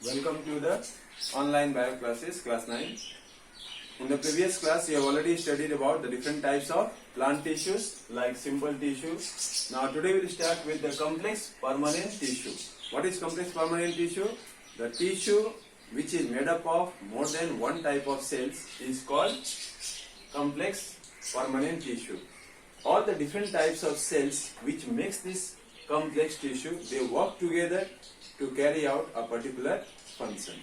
Welcome to the online bio classes, class 9. In the previous class, we have already studied about the different types of plant tissues like simple tissue. Now today we will start with the complex permanent tissue. What is complex permanent tissue? The tissue which is made up of more than one type of cells is called complex permanent tissue. All the different types of cells which makes this complex tissue, they work together to carry out a particular function.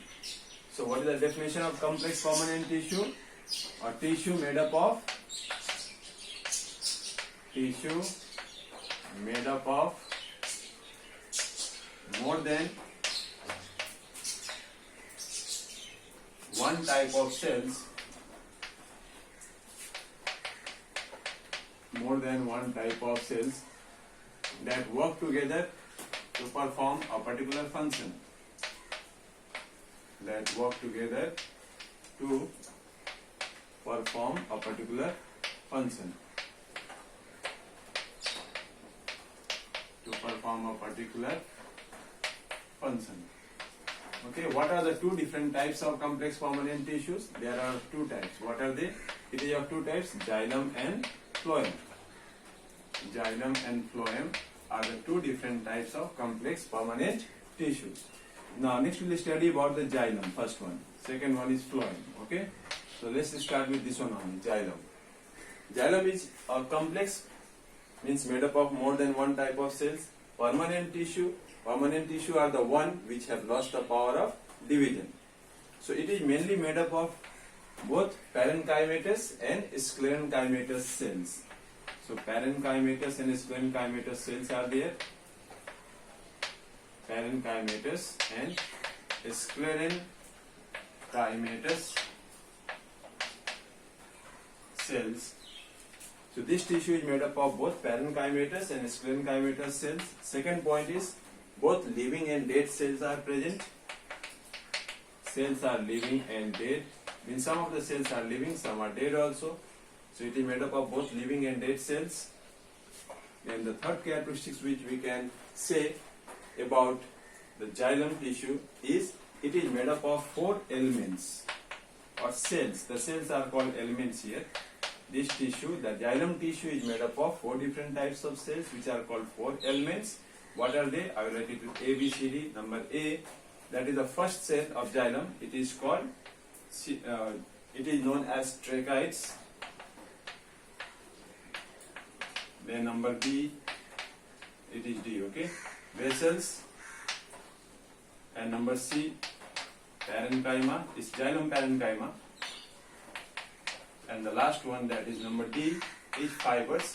So what is the definition of complex permanent tissue? A tissue made up of more than one type of cells, that work together to perform a particular function. Okay, what are the two different types of complex permanent tissues? There are two types. What are they? It is of two types, xylem and phloem. Xylem and phloem are the two different types of complex permanent tissues. Now next we will study about the xylem, first one. Second one is phloem. Okay, so let's start with this one only, xylem. Xylem is a complex, means made up of more than one type of cells. Permanent tissue are the one which have lost the power of division. So it is mainly made up of both parenchymatous and sclerenchymatous cells. So parenchymatous and sclerenchymatous cells are there. Parenchymatous and sclerenchymatous cells. So this tissue is made up of both parenchymatous and sclerenchymatous cells. Second point is both living and dead cells are present. Cells are living and dead. Means some of the cells are living, some are dead also. So it is made up of both living and dead cells. And the third characteristics which we can say about the xylem tissue is it is made up of four elements or cells. The cells are called elements here. This tissue, the xylem tissue, is made up of four different types of cells which are called four elements. What are they? I will write it with A, B, C, D. Number A, that is the first cell of xylem. It is called, it is known as tracheids. Then number B, it is D, okay? Vessels. And number C, parenchyma, is xylem parenchyma. And the last one, that is number D, is fibers.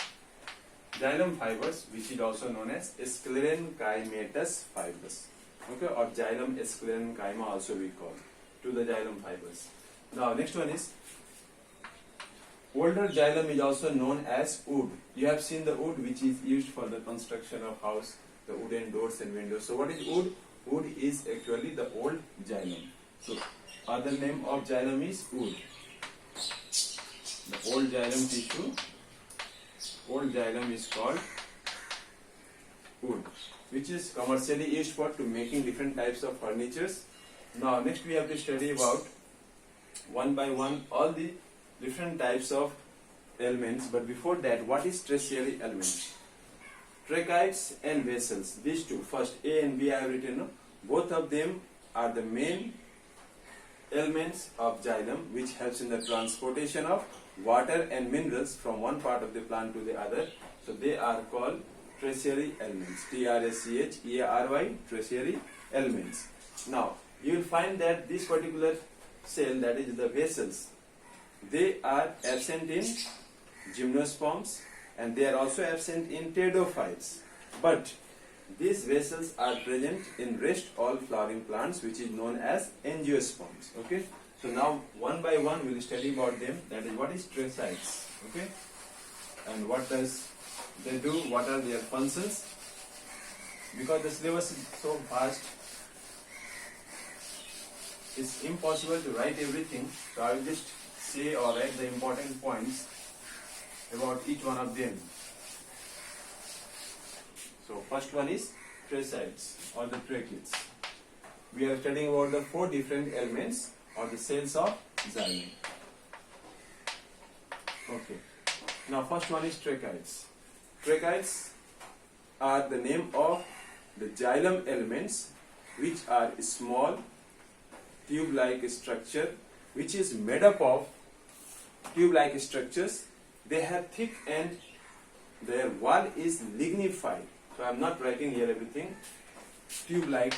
Xylem fibers, which is also known as sclerenchymatous fibers. Okay, or xylem sclerenchyma also we call to the xylem fibers. Now next one is older xylem is also known as wood. You have seen the wood which is used for the construction of house, the wooden doors and windows. So what is wood? Wood is actually the old xylem. So other name of xylem is wood. The old xylem tissue, old xylem is called wood, which is commercially used for to making different types of furnitures. Now next we have to study about one by one all the different types of elements. But before that, what is tertiary elements? Tracheids and vessels, these two, first A and B I have written, no? Both of them are the main elements of xylem which helps in the transportation of water and minerals from one part of the plant to the other. So they are called tertiary elements. T-R-A-C-H-E-A-R-Y, tertiary elements. Now you will find that this particular cell, that is the vessels, they are absent in gymnosperms and they are also absent in pteridophytes. But these vessels are present in rest all flowering plants, which is known as angiosperms. Okay. So now one by one we will study about them. That is what is tracheids. Okay. And what does they do? What are their functions? Because the syllabus is so vast, it's impossible to write everything. So I will just say or write the important points about each one of them. So first one is tracheids or the tracheids. we are studying about the 4 different elements or the cells of xylem. Okay. Now first one is tracheids. Tracheids are the name of the xylem elements which are small tube-like structure which is made up of tube-like structures. They have thick and their wall is lignified. So I am not writing here everything. Tube-like,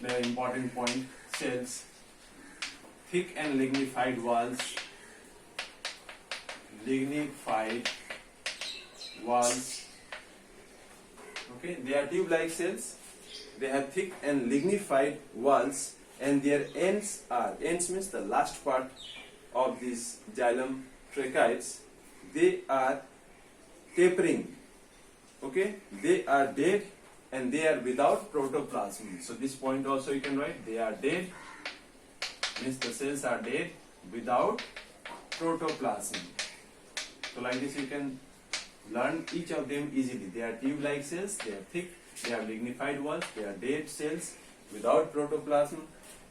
the important point, cells, thick and lignified walls, lignified walls. Okay, they are tube-like cells. They have thick and lignified walls, and their ends means the last part of these xylem tracheids. They are tapering. Okay, they are dead and they are without protoplasm. So this point also you can write. They are dead means the cells are dead without protoplasm. So like this you can learn each of them easily. They are tube-like cells. They are thick. They have lignified walls. They are dead cells without protoplasm.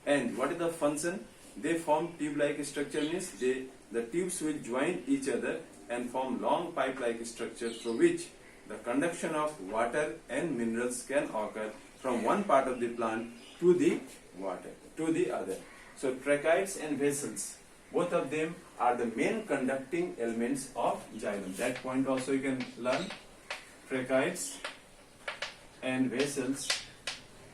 And what is the function? They form tube-like structure means the tubes will join each other and form long pipe-like structures through which the conduction of water and minerals can occur from one part of the plant to the other. So tracheids and vessels, both of them are the main conducting elements of xylem. That point also you can learn. Tracheids and vessels,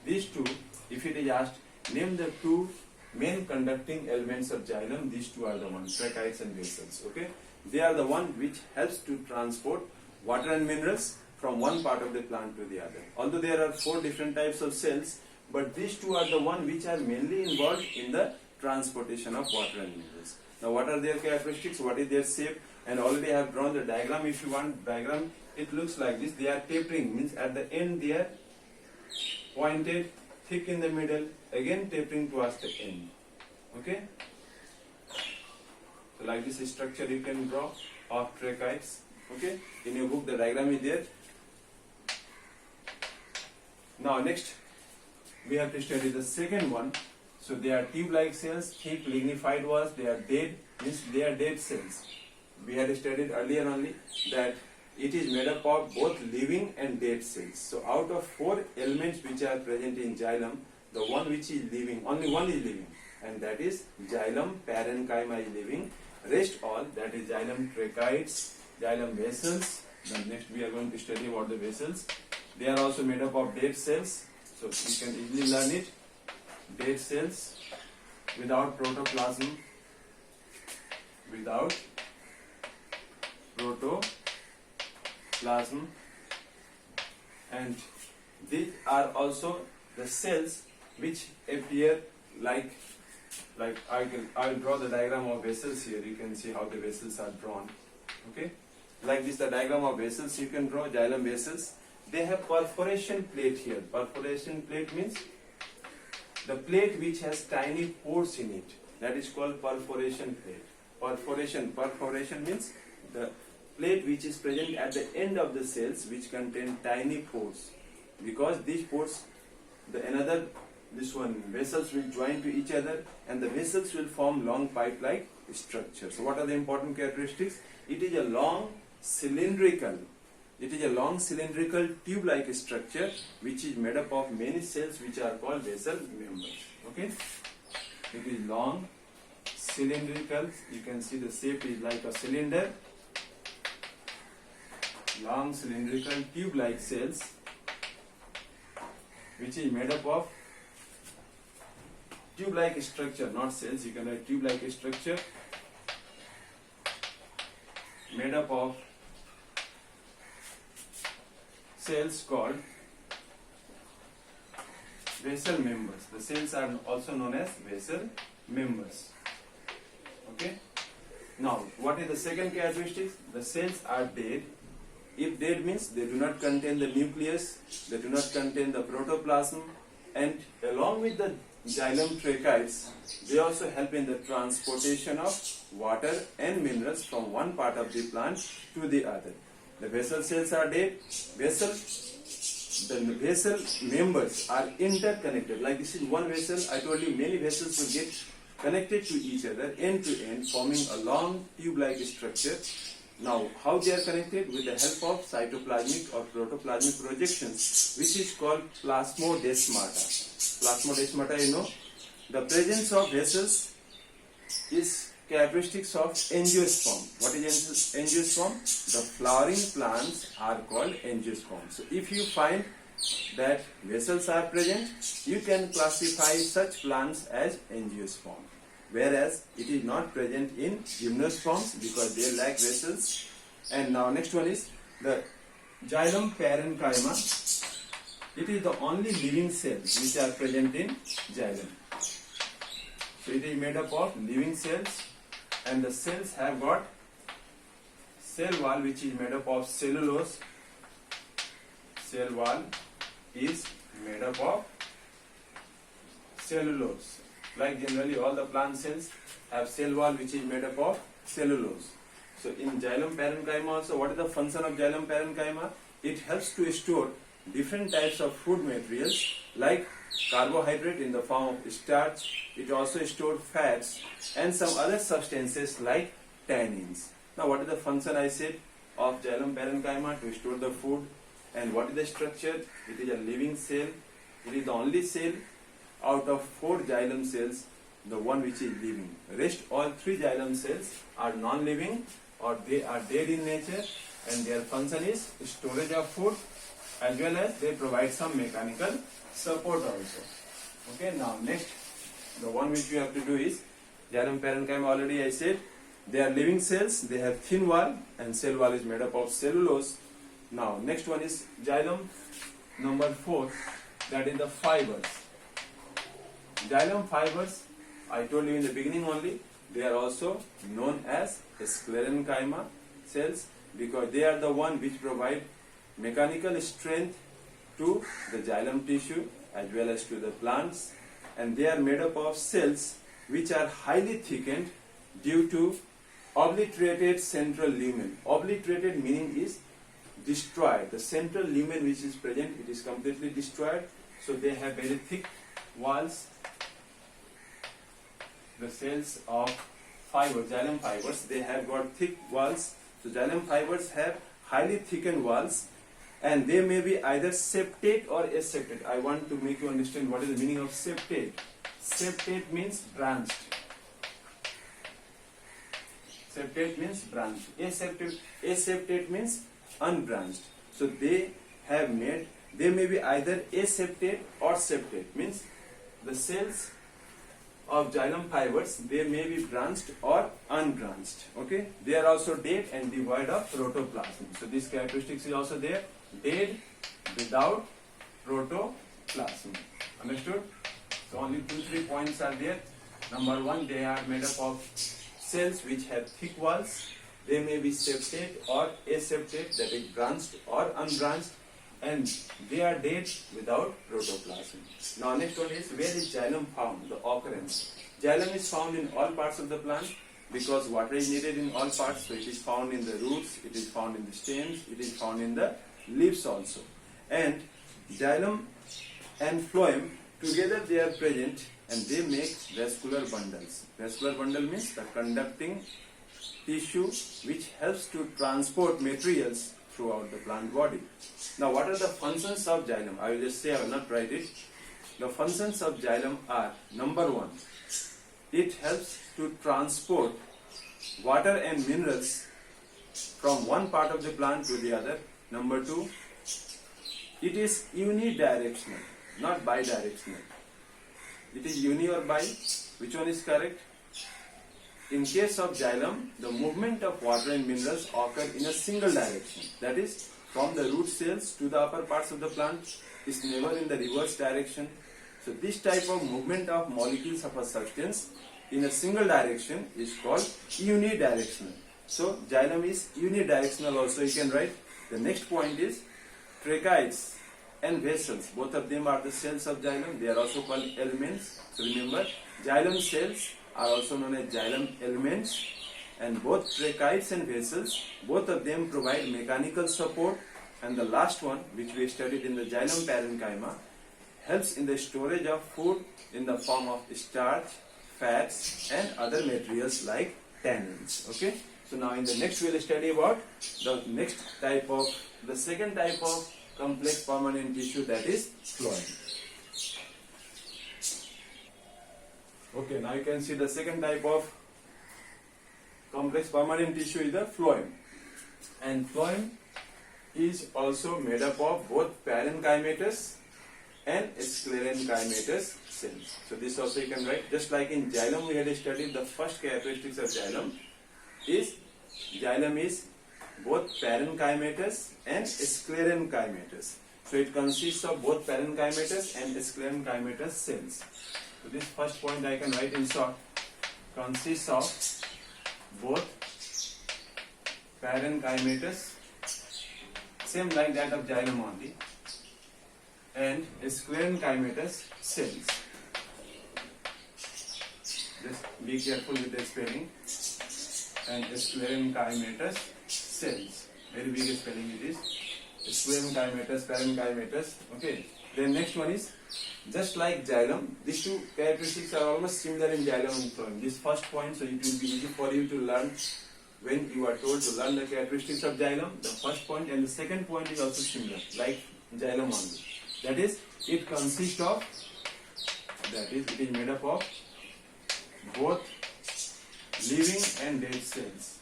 these two, if it is asked, name the 2 main conducting elements of xylem, these 2 are the ones, tracheids and vessels. Okay, they are the one which helps to transport water and minerals from one part of the plant to the other. Although there are 4 different types of cells, but these 2 are the one which are mainly involved in the transportation of water and minerals. Now what are their characteristics, what is their shape, and already I have drawn the diagram. If you want diagram, it looks like this. They are tapering, means at the end they are pointed, thick in the middle, again tapering towards the end. Okay, so like this structure you can draw of tracheids. Okay, in your book the diagram is there. Now next we have to study the second one. So they are tube-like cells, thick lignified walls. They are dead, means they are dead cells. We had studied earlier only that it is made up of both living and dead cells. So out of 4 elements which are present in xylem, the one which is living, only one is living, and that is xylem parenchyma is living. Rest all, that is xylem tracheids, xylem vessels. Then next we are going to study about the vessels. They are also made up of dead cells. So you can easily learn it. Dead cells without protoplasm, and these are also the cells which appear like I will draw the diagram of vessels here. You can see how the vessels are drawn. Okay, like this the diagram of vessels you can draw, xylem vessels. They have perforation plate here. Perforation plate means the plate which has tiny pores in it. That is called perforation plate. Perforation means the plate which is present at the end of the cells which contain tiny pores. Because these pores, vessels will join to each other, and the vessels will form long pipe-like structure. So what are the important characteristics? It is a long cylindrical tube-like structure which is made up of many cells which are called vessel members. Okay, it is long cylindrical. You can see the shape is like a cylinder. Long cylindrical tube-like cells which is made up of tube-like structure, not cells. You can write tube-like structure made up of cells called vessel members. The cells are also known as vessel members. Okay. Now, what is the second characteristic? The cells are dead. If dead means they do not contain the nucleus, they do not contain the protoplasm, and along with the xylem tracheids, they also help in the transportation of water and minerals from one part of the plant to the other. The vessel cells are dead. Vessel the vessel members are interconnected. Like this is one vessel. I told you many vessels will get connected to each other end to end, forming a long tube-like structure. Now, how they are connected? With the help of cytoplasmic or protoplasmic projections, which is called plasmodesmata. Plasmodesmata, you know, the presence of vessels is characteristics of angiosperm. What is angiosperm? The flowering plants are called angiosperm. So, if you find that vessels are present, you can classify such plants as angiosperm. Whereas it is not present in gymnosperms because they lack vessels. And now next one is the xylem parenchyma. It is the only living cells which are present in xylem. So it is made up of living cells, and the cells have got cell wall which is made up of cellulose. Cell wall is made up of cellulose. Like generally all the plant cells have cell wall which is made up of cellulose. So in xylem parenchyma also, what is the function of xylem parenchyma? It helps to store different types of food materials like carbohydrate in the form of starch. It also stores fats and some other substances like tannins. Now what is the function, I said, of xylem parenchyma? To store the food. And what is the structure? It is a living cell. It is the only cell out of 4 xylem cells, the one which is living. Rest all 3 xylem cells are non-living or they are dead in nature, and their function is storage of food as well as they provide some mechanical support also. Okay, now next, the one which we have to do is xylem parenchyma. Already I said they are living cells, they have thin wall and cell wall is made up of cellulose. Now next one is xylem number 4, that is the fibers. Xylem fibers, I told you in the beginning only, they are also known as sclerenchyma cells because they are the one which provide mechanical strength to the xylem tissue as well as to the plants, and they are made up of cells which are highly thickened due to obliterated central lumen. Obliterated meaning is destroyed. The central lumen which is present, it is completely destroyed. So they have very thick walls. The cells of fibers, xylem fibers, they have got thick walls. So xylem fibers have highly thickened walls, and they may be either septate or aseptate. I want to make you understand what is the meaning of septate. Septate means branched. Septate means branched. Aseptate means unbranched. So they may be either aseptate or septate, means the cells of xylem fibers, they may be branched or unbranched. Okay, they are also dead and devoid of protoplasm. So this characteristics is also there, dead without protoplasm. Understood? So only 2-3 points are there. Number 1, they are made up of cells which have thick walls. They may be septate or aseptate, that is branched or unbranched, and they are dead without protoplasm. Now next one is, where is xylem found? The occurrence. Xylem is found in all parts of the plant because water is needed in all parts. So it is found in the roots, it is found in the stems, it is found in the leaves also. And xylem and phloem together they are present and they make vascular bundles. Vascular bundle means the conducting tissue which helps to transport materials throughout the plant body. Now what are the functions of xylem? I will just say, I will not write it. The functions of xylem are, number 1, it helps to transport water and minerals from one part of the plant to the other. Number 2, it is unidirectional, not bidirectional. It is uni or bi. Which one is correct? In case of xylem, the movement of water and minerals occur in a single direction. That is, from the root cells to the upper parts of the plant is never in the reverse direction. So this type of movement of molecules of a substance in a single direction is called unidirectional. So xylem is unidirectional also, you can write. The next point is tracheids and vessels. Both of them are the cells of xylem. They are also called elements. So remember, xylem cells are also known as xylem elements, and both tracheids and vessels, both of them provide mechanical support And the last one, which we studied in the xylem parenchyma, helps in the storage of food in the form of starch, fats and other materials like tannins. Okay. So now in the next we will study about the second type of complex permanent tissue, that is phloem. Okay, now you can see the second type of complex permanent tissue is the phloem. And phloem is also made up of both parenchymatous and sclerenchymatous cells. So this also you can write, just like in xylem we had studied the first characteristics of xylem is both parenchymatous and sclerenchymatous. So it consists of both parenchymatous and sclerenchymatous cells. So this first point I can write in short, consists of both parenchymatous, same like that of xylem only, and sclerenchymatous cells. Just be careful with the spelling. And sclerenchymatous cells. Very big spelling it is. Sclerenchymatous, parenchymatous. Okay. Then next one is, just like xylem, these two characteristics are almost similar in xylem and phloem. This first point, so it will be easy for you to learn when you are told to learn the characteristics of xylem. The first point and the second point is also similar, like xylem only. That is, it consists of, it is made up of both living and dead cells.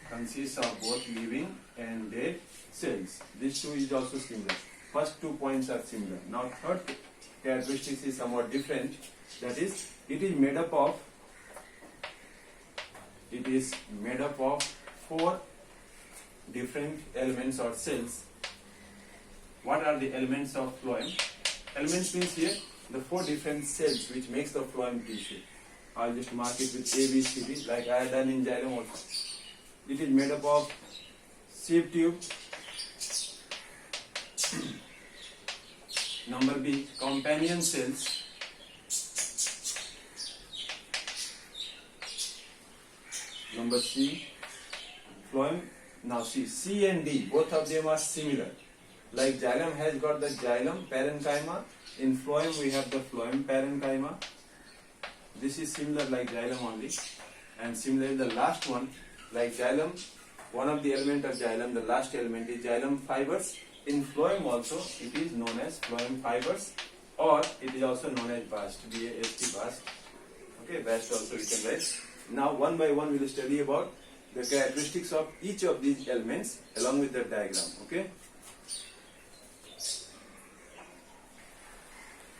Consists of both living and dead cells. This two is also similar. First 2 points are similar. Now third characteristic is somewhat different. That is, it is made up of 4 different elements or cells. What are the elements of phloem? Elements means here the 4 different cells which makes the phloem tissue. I'll just mark it with A, B, C, D, like I had done in xylem also. It is made up of sieve tube. Number B, companion cells. Number C, phloem. Now see, C and D, both of them are similar. Like xylem has got the xylem parenchyma, in phloem we have the phloem parenchyma. This is similar like xylem only. And similarly the last one, like xylem, one of the element of xylem, the last element is xylem fibers. In phloem also it is known as phloem fibers, or it is also known as bast, B-A-S-T, bast. Okay, bast also we can write. Now one by one we will study about the characteristics of each of these elements along with the diagram. Okay.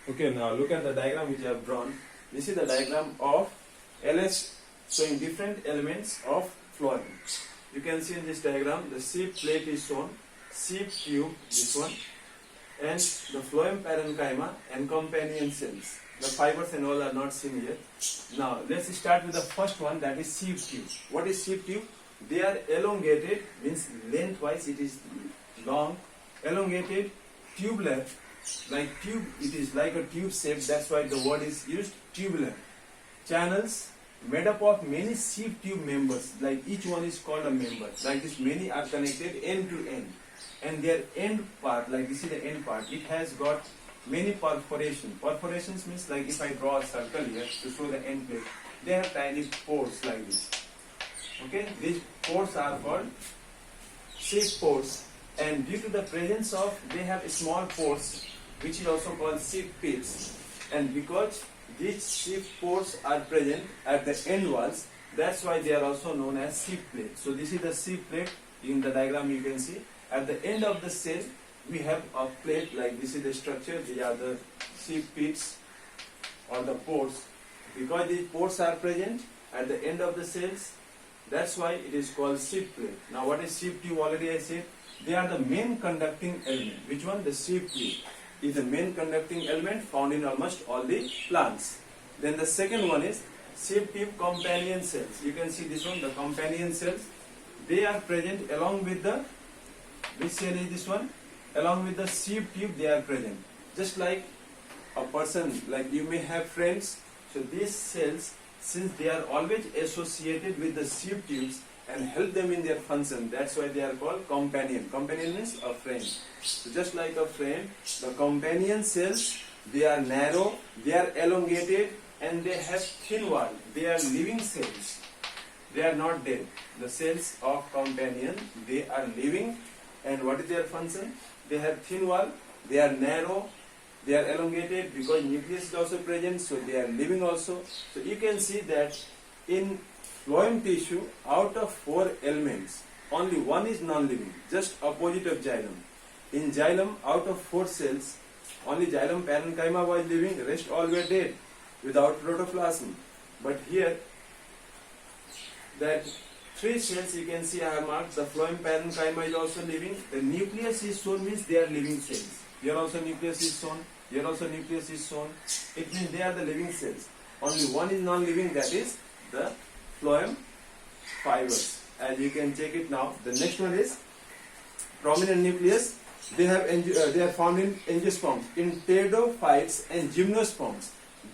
Okay, now look at the diagram which I have drawn. This is the diagram of LS showing different elements of phloem. You can see in this diagram the sieve plate is shown, sieve tube, this one, and the phloem parenchyma and companion cells. The fibers and all are not seen here. Now let's start with the first one, that is sieve tube. What is sieve tube? They are elongated, means lengthwise it is long, elongated, tubular, like tube, it is like a tube shape, that's why the word is used, tubular. Channels made up of many sieve tube members, like each one is called a member. Like this, many are connected end to end. And their end part, like this is the end part, it has got many perforations. Perforations means, like if I draw a circle here to show the end plate, they have tiny pores like this. Okay, these pores are called sieve pores, and due to the presence of, they have small pores which is also called sieve pits, and because these sieve pores are present at the end walls, that's why they are also known as sieve plate. So this is the sieve plate. In the diagram you can see at the end of the cell we have a plate, like this is the structure, these are the sieve pits or the pores. Because these pores are present at the end of the cells, that's why it is called sieve plate. Now what is sieve tube? Already I said they are the main conducting element. Which one? The sieve tube is the main conducting element found in almost all the plants. Then the second one is sieve tube companion cells. You can see this one, the companion cells. They are present along with the, which cell is this one? Along with the sieve tube they are present. Just like a person, like you may have friends, so these cells, since they are always associated with the sieve tubes and help them in their function. That's why they are called companion. Companion means a friend. So just like a friend, the companion cells, they are narrow, they are elongated, and they have thin wall. They are living cells. They are not dead. The cells of companion, they are living, and what is their function? They have thin wall, they are narrow, they are elongated because nucleus is also present, so they are living also. So you can see that in phloem tissue, out of 4 elements, only one is non-living, just opposite of xylem. In xylem, out of 4 cells, only xylem parenchyma was living, rest all were dead without protoplasm. But here, that 3 cells you can see I have marked, the phloem parenchyma is also living. The nucleus is shown means they are living cells. Here also nucleus is shown, here also nucleus is shown. It means they are the living cells. Only one is non-living, that is the phloem fibers. As you can check it now. The next one is prominent nucleus. They are found in angiosperms, in pteridophytes and gymnosperms.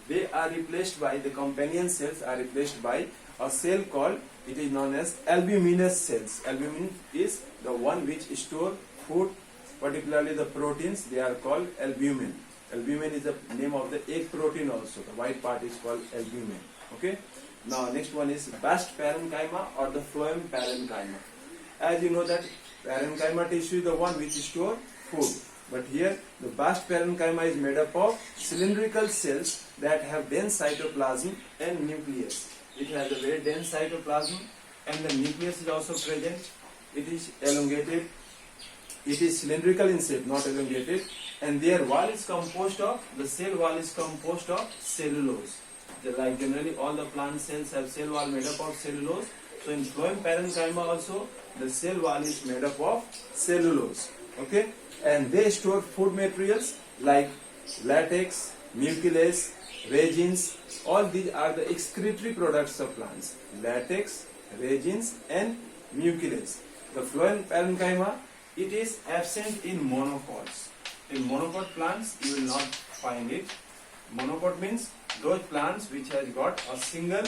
They are replaced by, the companion cells are replaced by a cell called, it is known as albuminous cells. Albumin is the one which store food, particularly the proteins. They are called albumin. Albumin is the name of the egg protein also. The white part is called albumin. Okay. Now next one is bast parenchyma or the phloem parenchyma. As you know that parenchyma tissue is the one which store food. But here the bast parenchyma is made up of cylindrical cells that have dense cytoplasm and nucleus. It has a very dense cytoplasm and the nucleus is also present. It is elongated. It is cylindrical in shape, not elongated. And their wall is composed of, the cell wall is composed of cellulose. Like generally all the plant cells have cell wall made up of cellulose. So in phloem parenchyma also the cell wall is made up of cellulose. Okay, and they store food materials like latex, mucilase, resins. All these are the excretory products of plants. Latex, resins, and mucilase. The phloem parenchyma, it is absent in monopods. In monopod plants you will not find it. Monopod means those plants which has got a single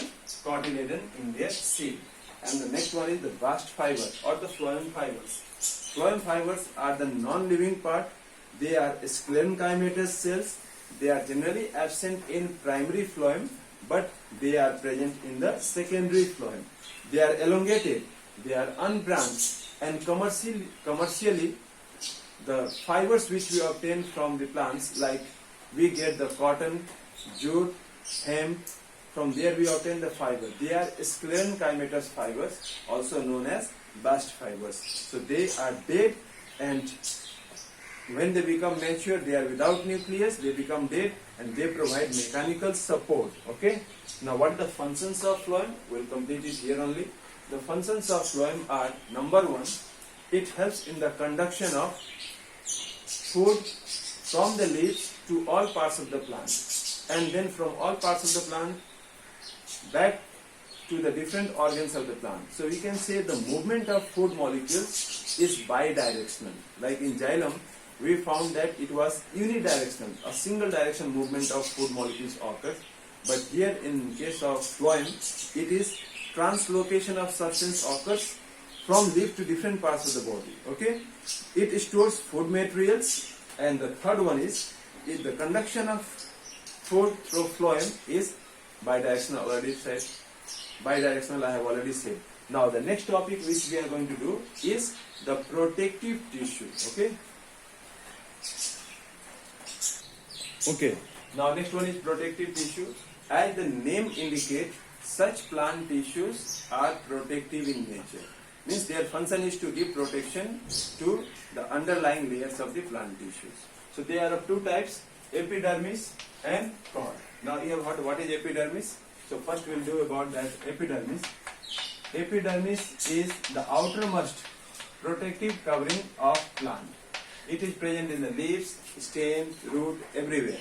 cotyledon in their seed. And the next one is the bast fibers or the phloem fibers. Phloem fibers are the non-living part. They are sclerenchymatous cells. They are generally absent in primary phloem, but they are present in the secondary phloem. They are elongated, they are unbranched, and commercially the fibers which we obtain from the plants, like we get the cotton, jute, hemp, from there we obtain the fiber. They are sclerenchymatous fibers, also known as bast fibers. So they are dead, and when they become mature, they are without nucleus, they become dead, and they provide mechanical support. Okay. Now what are the functions of phloem? We'll complete it here only. The functions of phloem are, number 1, it helps in the conduction of food from the leaves to all parts of the plant, and then from all parts of the plant back to the different organs of the plant. So we can say the movement of food molecules is bidirectional. Like in xylem, we found that it was unidirectional, a single direction movement of food molecules occurs. But here in case of phloem, it is translocation of substance occurs from leaf to different parts of the body. Okay, it stores food materials. And the third one is the conduction of food through phloem is bidirectional. Already said bidirectional, I have already said. Now the next topic which we are going to do is the protective tissue. Okay, now next one is protective tissue. As the name indicates, such plant tissues are protective in nature. Means their function is to give protection to the underlying layers of the plant tissues. So they are of 2 types, epidermis and cork. Now you have heard what is epidermis. So first we will do about that epidermis. Epidermis is the outermost protective covering of plant. It is present in the leaves, stem, root, everywhere.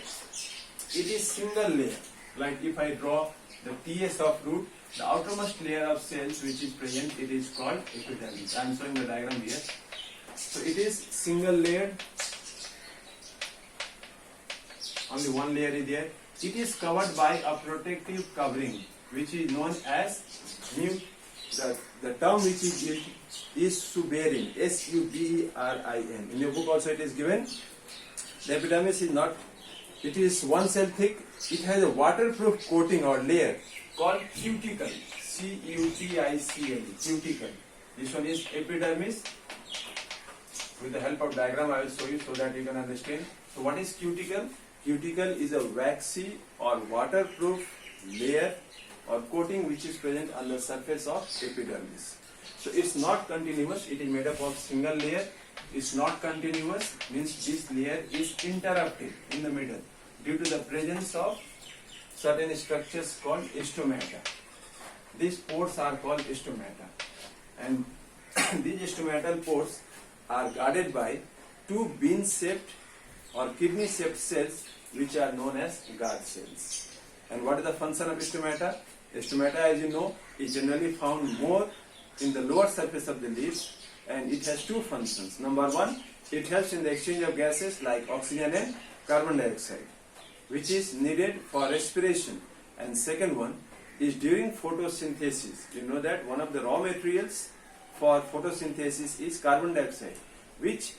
It is single layer. Like if I draw the TS of root, the outermost layer of cells which is present, it is called epidermis. I am showing the diagram here. So it is single layered. Only one layer is there. It is covered by a protective covering which is known as the term which is used is suberin, S-U-B-E-R-I-N. In your book also it is given. The epidermis is not, it is one cell thick. It has a waterproof coating or layer called cuticle, C-U-T-I-C-L-E, cuticle. This one is epidermis. With the help of diagram I will show you so that you can understand. So what is cuticle? Cuticle is a waxy or waterproof layer or coating which is present on the surface of epidermis. So it's not continuous, it is made up of single layer. It's not continuous means this layer is interrupted in the middle due to the presence of certain structures called stomata. These pores are called stomata, and these stomatal pores are guarded by two bean-shaped or kidney-shaped cells which are known as guard cells. And what is the function of stomata? Stomata, as you know, is generally found more in the lower surface of the leaves, and it has two functions. Number one, it helps in the exchange of gases like oxygen and carbon dioxide, which is needed for respiration. And second one is during photosynthesis. You know that one of the raw materials for photosynthesis is carbon dioxide, which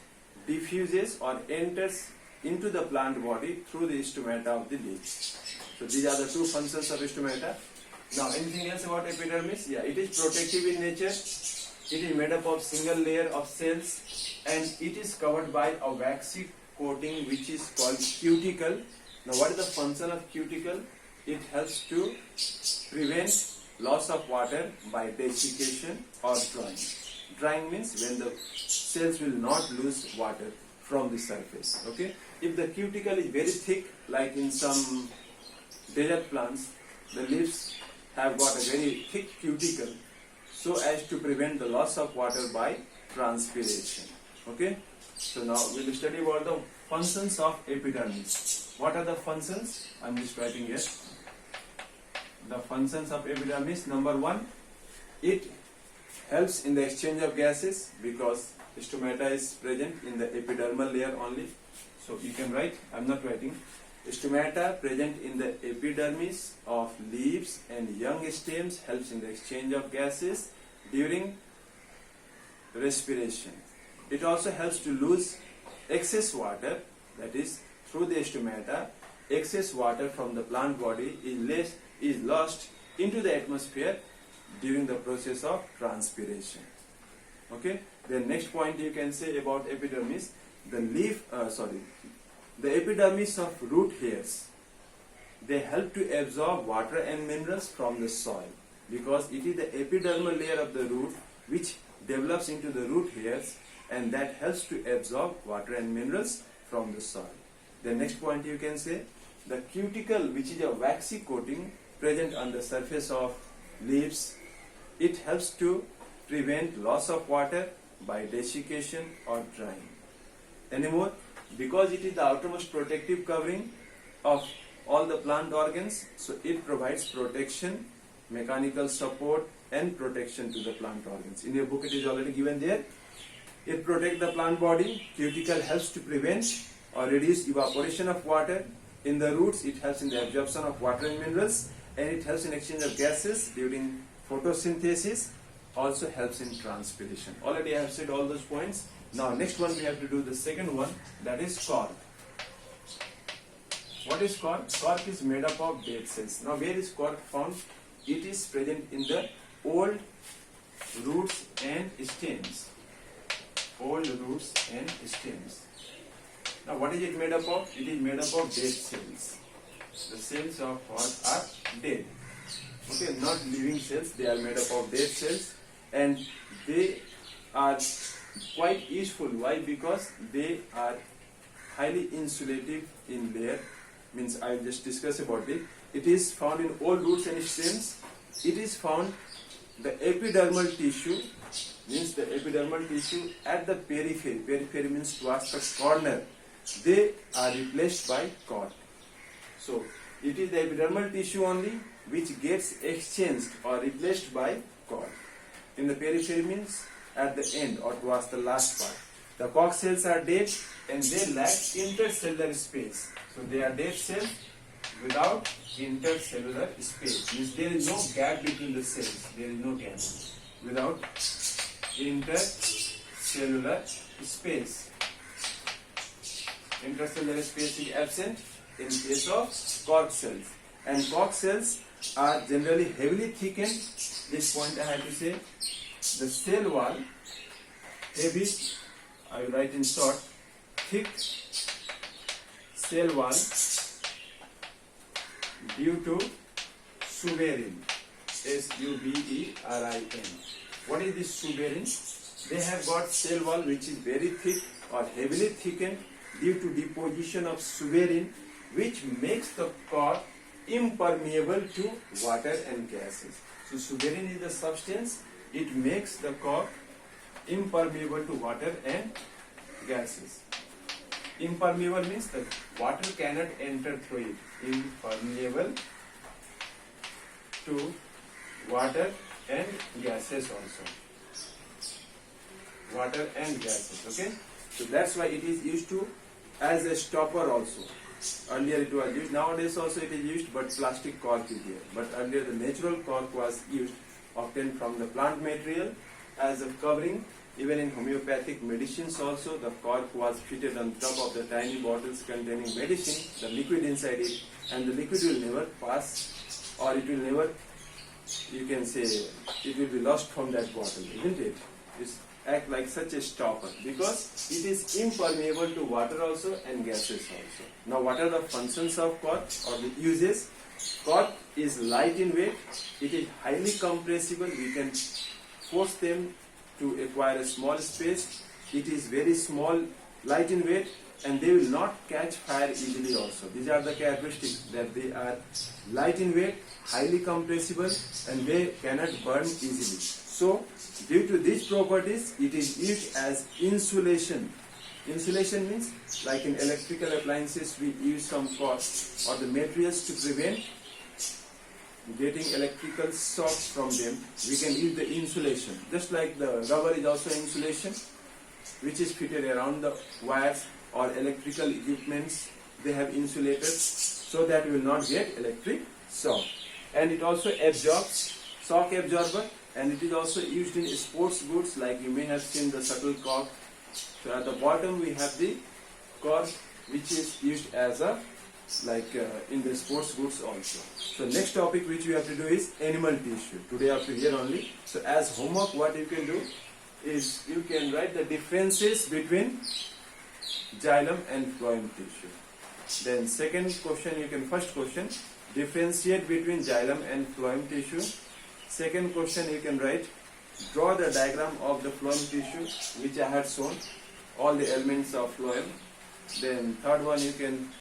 diffuses or enters into the plant body through the stomata of the leaves. So these are the two functions of stomata. Now anything else about epidermis? Yeah, it is protective in nature. It is made up of single layer of cells, and it is covered by a waxy coating which is called cuticle. Now what is the function of cuticle? It helps to prevent loss of water by desiccation or drying. Drying means when the cells will not lose water from the surface. Okay. If the cuticle is very thick, like in some desert plants, the leaves have got a very thick cuticle so as to prevent the loss of water by transpiration. Okay. So now we will study about the functions of epidermis. What are the functions? I am just writing here. The functions of epidermis. Number one, it helps in the exchange of gases because stomata is present in the epidermal layer only. So you can write, I am not writing. Stomata present in the epidermis of leaves and young stems helps in the exchange of gases during respiration. It also helps to lose excess water, that is through the stomata, excess water from the plant body is lost into the atmosphere during the process of transpiration. Okay. The next point you can say about epidermis, the epidermis of root hairs, they help to absorb water and minerals from the soil because it is the epidermal layer of the root which develops into the root hairs, and that helps to absorb water and minerals from the soil. The next point you can say, the cuticle, which is a waxy coating present on the surface of leaves, it helps to prevent loss of water by desiccation or drying. Anymore, because it is the outermost protective covering of all the plant organs, so it provides protection, mechanical support and protection to the plant organs. In your book it is already given there. It protects the plant body. Cuticle helps to prevent or reduce evaporation of water. In the roots, it helps in the absorption of water and minerals, and it helps in exchange of gases during photosynthesis, also helps in transpiration. Already I have said all those points. Now next one we have to do the second one, that is cork. What is cork? Cork is made up of dead cells. Now where is cork found? It is present in the old roots and stems. Old roots and stems. Now what is it made up of? It is made up of dead cells. The cells of what are dead. Okay, not living cells, they are made up of dead cells, and they are quite useful. Why? Because they are highly insulative in layer. Means I will just discuss about it. It is found in all roots and stems. It is found the epidermal tissue, means the epidermal tissue at the periphery. Periphery means towards the corner. They are replaced by cork. So it is the epidermal tissue only which gets exchanged or replaced by cork. In the periphery means at the end or towards the last part. The cork cells are dead and they lack intercellular space. So they are dead cells without intercellular space. Means there is no gap between the cells. There is no gap. without intercellular space. Intercellular space is absent in case of cork cells, and cork cells are generally heavily thickened. This point I have to say, the cell wall heavy, I will write in short, thick cell wall due to suberin, S-U-B-E-R-I-N. What is this suberin? They have got cell wall which is very thick or heavily thickened due to deposition of suberin, which makes the cork impermeable to water and gases. So suberin is the substance, it makes the cork impermeable to water and gases. Impermeable means the water cannot enter through it. Impermeable to water and gases also. Water and gases, okay? So that's why it is used to as a stopper also. Earlier it was used, nowadays also it is used, but plastic cork is here. But earlier the natural cork was used, obtained from the plant material as a covering. Even in homeopathic medicines also, the cork was fitted on top of the tiny bottles containing medicine, the liquid inside it, and the liquid will never pass, or it will never, you can say, it will be lost from that bottle, isn't it? It's act like such a stopper because it is impermeable to water also and gases also. Now what are the functions of cork or the uses? Cork is light in weight, it is highly compressible, we can force them to acquire a small space, it is very small, light in weight, and they will not catch fire easily also. These are the characteristics, that they are light in weight, highly compressible, and they cannot burn easily. So, due to these properties, it is used as insulation. Insulation means, like in electrical appliances, we use some cork or the materials to prevent getting electrical shocks from them. We can use the insulation. Just like the rubber is also insulation, which is fitted around the wires or electrical equipments. They have insulators so that we will not get electric shock. And it also absorbs, shock absorber, and it is also used in sports goods, like you may have seen the shuttlecock. So at the bottom we have the cork, which is used as a in the sports goods also. So next topic which we have to do is animal tissue. Today up to here only. So as homework, what you can do is you can write the differences between xylem and phloem tissue. Then second question, first question, differentiate between xylem and phloem tissue. Second question you can write, draw the diagram of the phloem tissue which I had shown, all the elements of phloem. Then third one you can